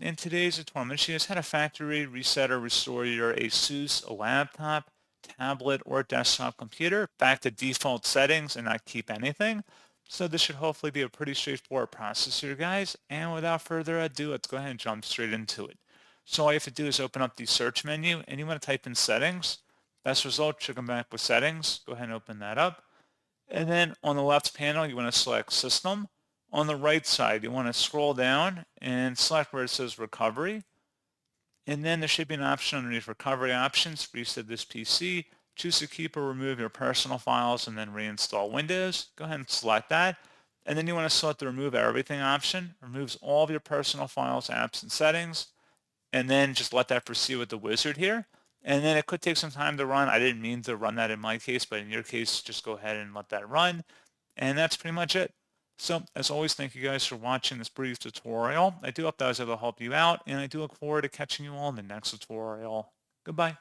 In today's tutorial, I'm going to show you guys how to factory reset or restore your ASUS laptop, tablet, or desktop computer back to default settings and not keep anything. So this should hopefully be a pretty straightforward process here, guys. And without further ado, let's go ahead and jump straight into it. So all you have to do is open up the search menu and you want to type in settings. Best result should come back with settings. Go ahead and open that up. And then on the left panel, you want to select System. On the right side, you want to scroll down and select where it says Recovery. And then there should be an option underneath Recovery Options, Reset this PC. Choose to keep or remove your personal files and then reinstall Windows. Go ahead and select that. And then you want to select the Remove Everything option. Removes all of your personal files, apps, and settings. And then just let that proceed with the wizard here. And then it could take some time to run. I didn't mean to run that in my case, but in your case, just go ahead and let that run. And that's pretty much it. So as always, thank you guys for watching this brief tutorial. I do hope that I was able to help you out, and I do look forward to catching you all in the next tutorial. Goodbye.